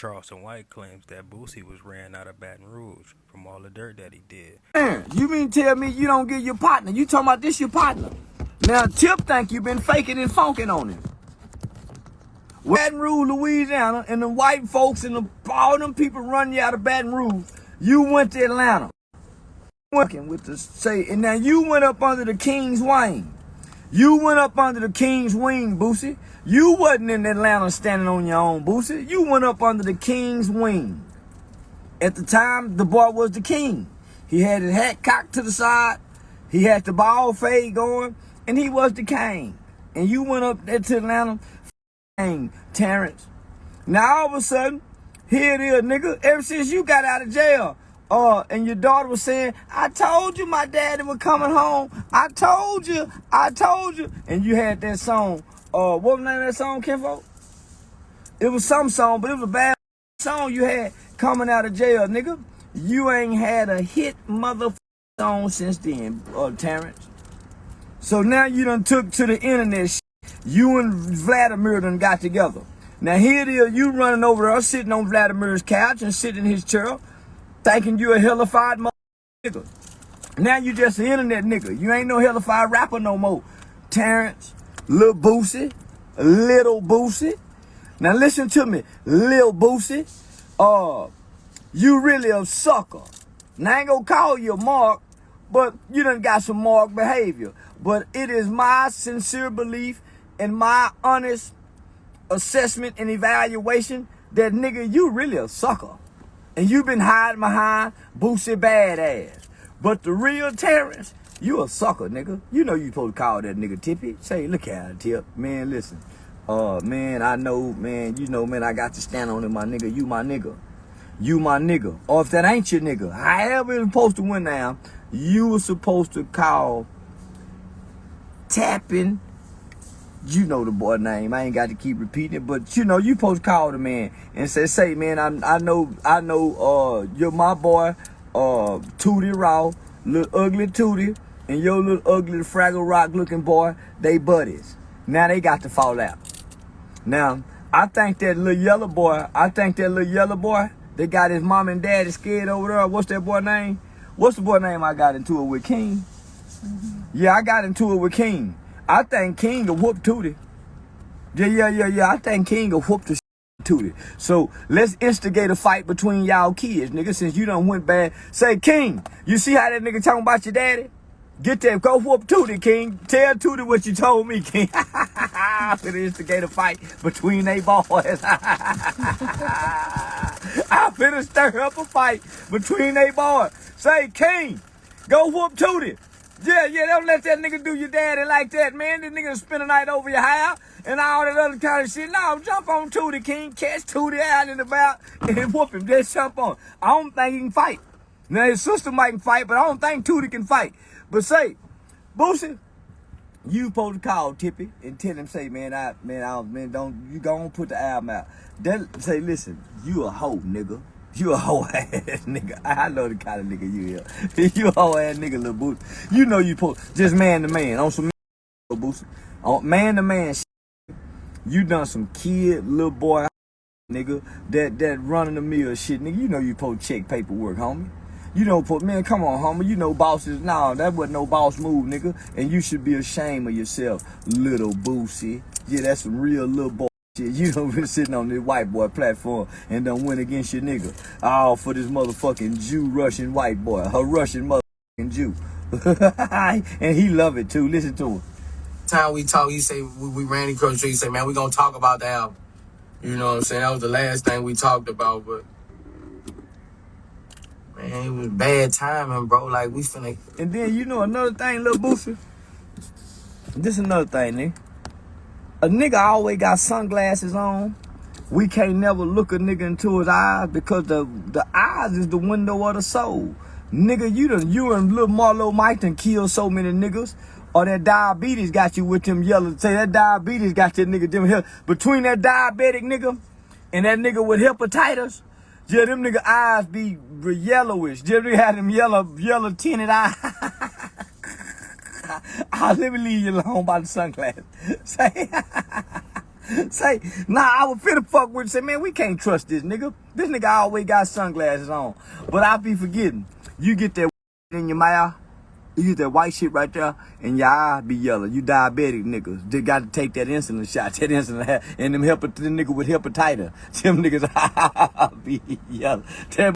Charleston White claims that Boosie was ran out of Baton Rouge from all the dirt that he did. Man, you mean tell me you don't get your partner? You talking about this your partner? Now Tip think you been faking and funking on him. Baton Rouge, Louisiana, and the white folks and all them people running you out of Baton Rouge. You went to Atlanta. Working with the say, and now you went up under the king's wing. You went up under the king's wing, Boosie. You wasn't in Atlanta standing on your own, Boosie. You went up under the king's wing. At the time, the boy was the king. He had his hat cocked to the side. He had the ball fade going, and he was the king. And you went up there to Atlanta, Terrence. Now all of a sudden, here it is, nigga. Ever since you got out of jail, and your daughter was saying, I told you my daddy was coming home. I told you. And you had that song. What was the name of that song, Kinfolk? It was some song, but it was a bad song you had coming out of jail, nigga. You ain't had a hit motherfucking song since then, Terrence. So now you done took to the internet shit. You and Vladimir done got together. Now here it is, you running over there, sitting on Vladimir's couch and sitting in his chair, thinking you a hellified nigga. Now you just an internet nigga. You ain't no hellified rapper no more. Terrence, Lil Boosie. Now listen to me, Lil Boosie. You really a sucker. Now I ain't gonna call you a mark, but you done got some mark behavior. But it is my sincere belief and my honest assessment and evaluation that nigga, you really a sucker. And you been hiding behind Boosie badass. But the real Terrence, you a sucker, nigga. You know you supposed to call that nigga Tippy. Say, look at it, Tip. Man, listen. Man, I know, man, you know, man, I got to stand on it, my nigga. You my nigga. You my nigga. Or if that ain't your nigga, however it's supposed to went down, you were supposed to call Tapping. You know the boy name. I ain't got to keep repeating it, but you know you supposed to call the man and say, man, I know, you're my boy, Tootie Raw, little ugly Tootie, and your little ugly Fraggle Rock looking boy, they buddies. Now they got to fall out. Now I think that little yellow boy, they got his mom and daddy scared over there. What's that boy name? What's the boy name I got into it with? King? Mm-hmm. Yeah, I got into it with King. I think King will whoop Tootie. Yeah. I think King will whoop the Tootie. So let's instigate a fight between y'all kids, nigga, since you done went bad. Say, King, you see how that nigga talking about your daddy? Get that, go whoop Tootie, King. Tell Tootie what you told me, King. I'm finna instigate a fight between they boys. I'm finna stir up a fight between they boys. Say, King, go whoop Tootie. Yeah, don't let that nigga do your daddy like that, man. This nigga spend the night over your house and all that other kind of shit. No, jump on Tootie, King. Catch Tootie out and about and whoop him. Just jump on. I don't think he can fight. Now, his sister might fight, but I don't think Tootie can fight. But say, Boosie, you supposed to call Tippy and tell him, say, man, don't, you go on put the album out. Say, listen, you a hoe, nigga. You a hoe ass nigga. I know the kind of nigga you is. You a hoe ass nigga, Lil Boosie. You know you supposed just man to man on some Boosie. On man to man shit. You done some kid, little boy nigga, that running the mill shit, nigga. You know you supposed to check paperwork, homie. You know, man, come on, homie. You know bosses. Nah, that wasn't no boss move, nigga. And you should be ashamed of yourself, little Boosie. Yeah, that's some real little boy shit. You done been sitting on this white boy platform and done went against your nigga. All for this motherfucking Jew Russian white boy. A Russian motherfucking Jew. And he love it too. Listen to him. Time we talk, he say, we ran across the street, he say, man, we gonna talk about the album. You know what I'm saying? That was the last thing we talked about, but man, it was bad timing, bro. Like, we finna. And then, you know another thing, Lil Boosie? This another thing, nigga. A nigga always got sunglasses on. We can't never look a nigga into his eyes because the eyes is the window of the soul. Nigga, you and Lil Marlo Mike done killed so many niggas. Or that diabetes got you with them yellow. Say that diabetes got that nigga them here. Between that diabetic nigga and that nigga with hepatitis, yeah, them nigga eyes be yellowish. Yeah, they had them yellow tinted eyes. Let me leave you alone by the sunglasses. Say, Say, nah, I was finna fuck with you. Say, man, we can't trust this nigga. This nigga always got sunglasses on. But I be forgetting. You get that in your mouth, you get that white shit right there, and your eyes be yellow. You diabetic niggas. They got to take that insulin shot. That insulin, and them the nigga with hepatitis. Them niggas be yellow. That